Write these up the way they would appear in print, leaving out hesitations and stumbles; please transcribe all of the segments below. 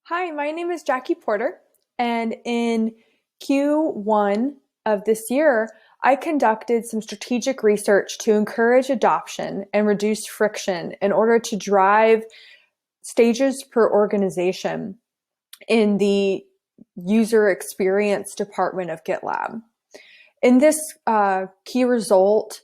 Hi, my name is Jackie Porter, and in Q1 of this year, I conducted some strategic research to encourage adoption and reduce friction in order to drive stages per organization in the user experience department of GitLab. In this key result,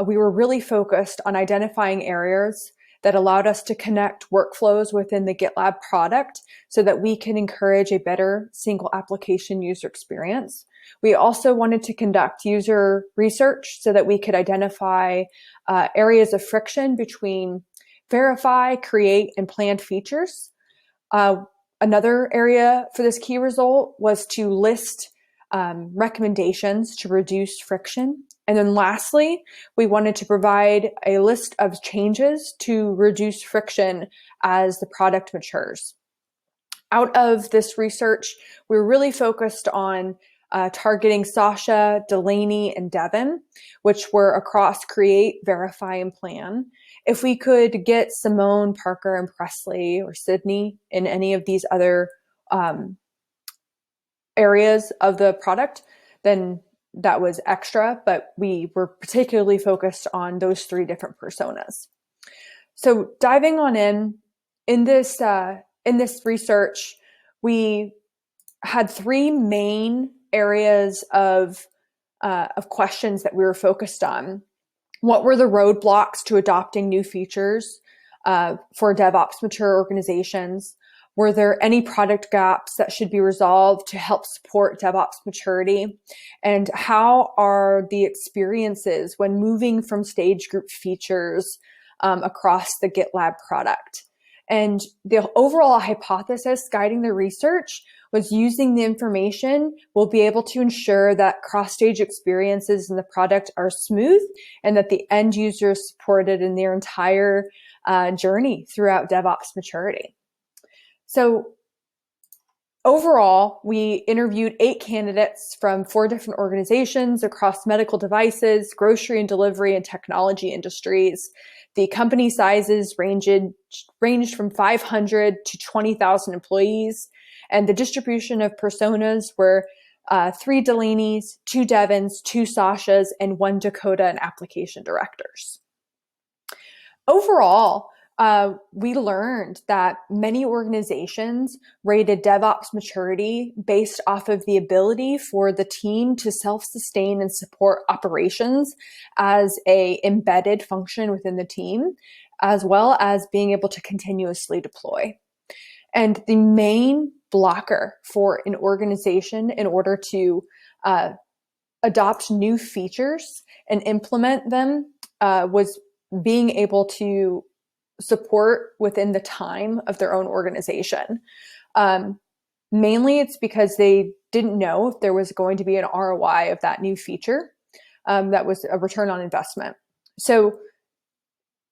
we were really focused on identifying areas that allowed us to connect workflows within the GitLab product so that we can encourage a better single application user experience. We also wanted to conduct user research so that we could identify areas of friction between verify, create, and planned features. Another area for this key result was to list recommendations to reduce friction. And then lastly, we wanted to provide a list of changes to reduce friction as the product matures. Out of this research, we were really focused on targeting Sasha, Delaney, and Devin, which were across create, verify, and plan. If we could get Simone, Parker, and Presley, or Sydney in any of these other areas of the product, then that was extra, but we were particularly focused on those three different personas. So diving on in this research, we had three main areas of questions that we were focused on. What were the roadblocks to adopting new features for DevOps mature organizations? Were there any product gaps that should be resolved to help support DevOps maturity? And how are the experiences when moving from stage group features across the GitLab product? And the overall hypothesis guiding the research was using the information will be able to ensure that cross-stage experiences in the product are smooth and that the end user is supported in their entire journey throughout DevOps maturity. So overall, we interviewed 8 candidates from 4 different organizations across medical devices, grocery and delivery, and technology industries. The company sizes ranged from 500 to 20,000 employees, and the distribution of personas were 3 Delaney's, 2 Devins, 2 Sashas, and 1 Dakota and application directors. Overall, we learned that many organizations rated DevOps maturity based off of the ability for the team to self-sustain and support operations as an embedded function within the team, as well as being able to continuously deploy. And the main blocker for an organization in order to adopt new features and implement them was being able to support within the time of their own organization. Mainly it's because they didn't know if there was going to be an ROI of that new feature that was a return on investment. So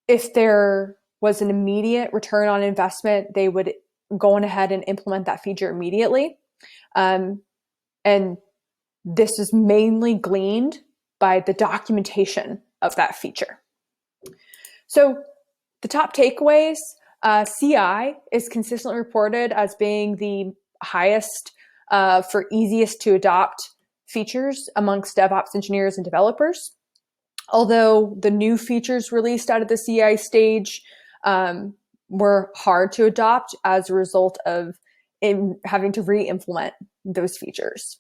if there was an immediate return on investment, they would go on ahead and implement that feature immediately. And this is mainly gleaned by the documentation of that feature. So the top takeaways, CI is consistently reported as being the highest for easiest to adopt features amongst DevOps engineers and developers. Although the new features released out of the CI stage were hard to adopt as a result of having to re-implement those features.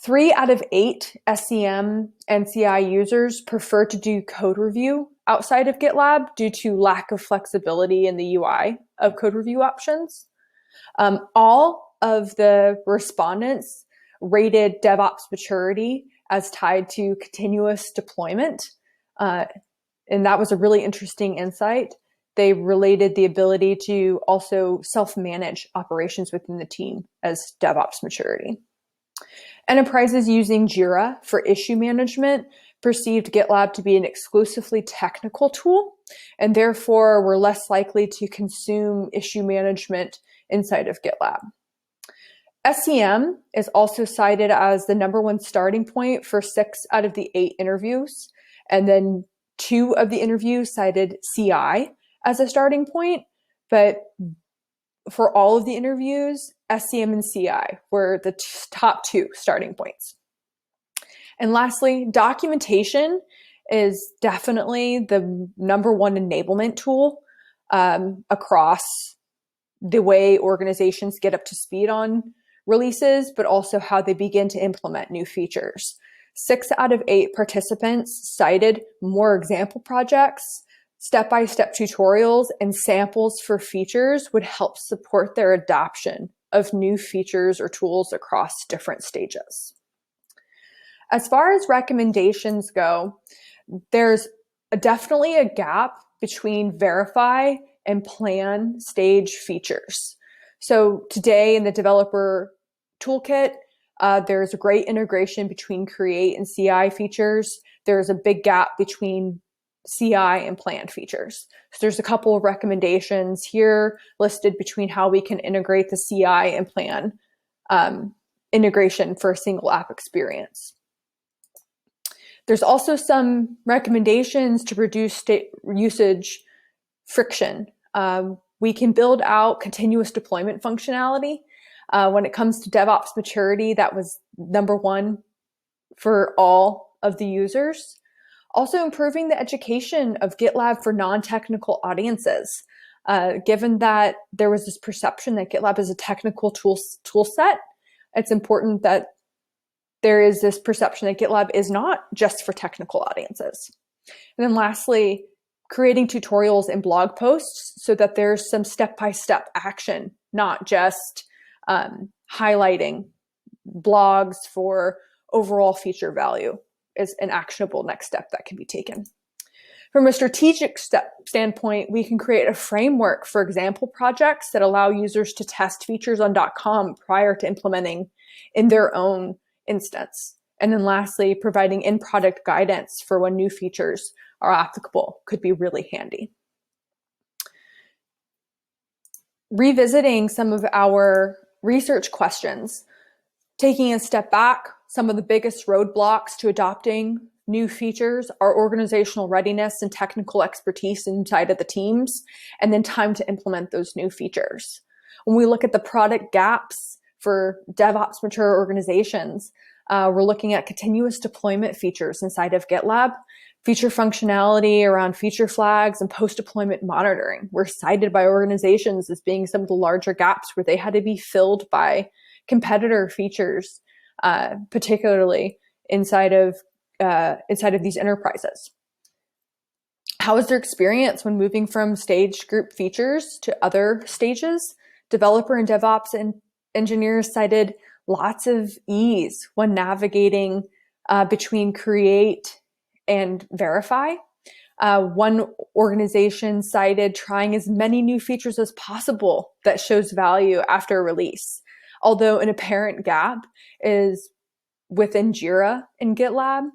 3 out of 8 SCM and CI users prefer to do code review outside of GitLab due to lack of flexibility in the UI of code review options. All of the respondents rated DevOps maturity as tied to continuous deployment. And that was a really interesting insight. They related the ability to also self-manage operations within the team as DevOps maturity. Enterprises using Jira for issue management perceived GitLab to be an exclusively technical tool, and therefore were less likely to consume issue management inside of GitLab. SCM is also cited as the #1 starting point for 6 out of the 8 interviews, and then 2 of the interviews cited CI as a starting point, but for all of the interviews, SCM and CI were the top two starting points. And lastly, documentation is definitely the number one enablement tool across the way organizations get up to speed on releases, but also how they begin to implement new features. 6 out of 8 participants cited more example projects, step-by-step tutorials, and samples for features would help support their adoption of new features or tools across different stages. As far as recommendations go, there's definitely a gap between verify and plan stage features. So today in the developer toolkit, there's a great integration between create and CI features. There's a big gap between CI and planned features. So there's a couple of recommendations here listed between how we can integrate the CI and plan integration for a single app experience. There's also some recommendations to reduce usage friction. We can build out continuous deployment functionality. When it comes to DevOps maturity, that was number one for all of the users. Also improving the education of GitLab for non-technical audiences. Given that there was this perception that GitLab is a technical tool set, it's important that there is this perception that GitLab is not just for technical audiences. And then lastly, creating tutorials and blog posts so that there's some step-by-step action, not just highlighting blogs for overall feature value is an actionable next step that can be taken. From a strategic standpoint, we can create a framework for example projects that allow users to test features on .com prior to implementing in their own instance. And then lastly, providing in-product guidance for when new features are applicable could be really handy. Revisiting some of our research questions, taking a step back, some of the biggest roadblocks to adopting new features are organizational readiness and technical expertise inside of the teams, and then time to implement those new features. When we look at the product gaps for DevOps mature organizations, we're looking at continuous deployment features inside of GitLab, feature functionality around feature flags and post-deployment monitoring were cited by organizations as being some of the larger gaps where they had to be filled by competitor features, particularly inside of these enterprises. How was their experience when moving from stage group features to other stages? Developer and DevOps and engineers cited lots of ease when navigating between create and verify. One organization cited trying as many new features as possible that shows value after a release. Although an apparent gap is within Jira and GitLab,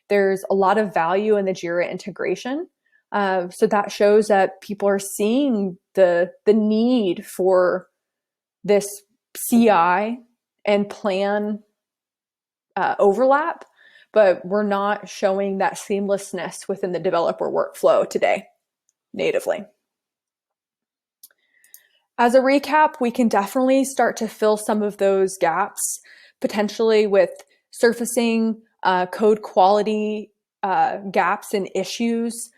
there's a lot of value in the Jira integration. So that shows that people are seeing the need for this CI and plan overlap, but we're not showing that seamlessness within the developer workflow today natively. As a recap, we can definitely start to fill some of those gaps, potentially with surfacing code quality gaps and issues,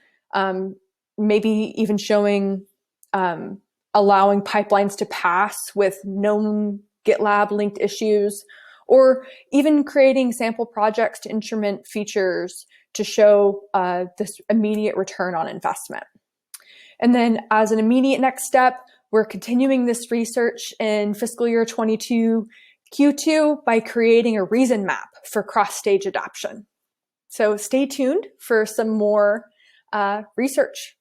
maybe even showing allowing pipelines to pass with known GitLab linked issues, or even creating sample projects to instrument features to show this immediate return on investment. And then as an immediate next step, we're continuing this research in fiscal year 22 Q2 by creating a reason map for cross-stage adoption. So stay tuned for some more research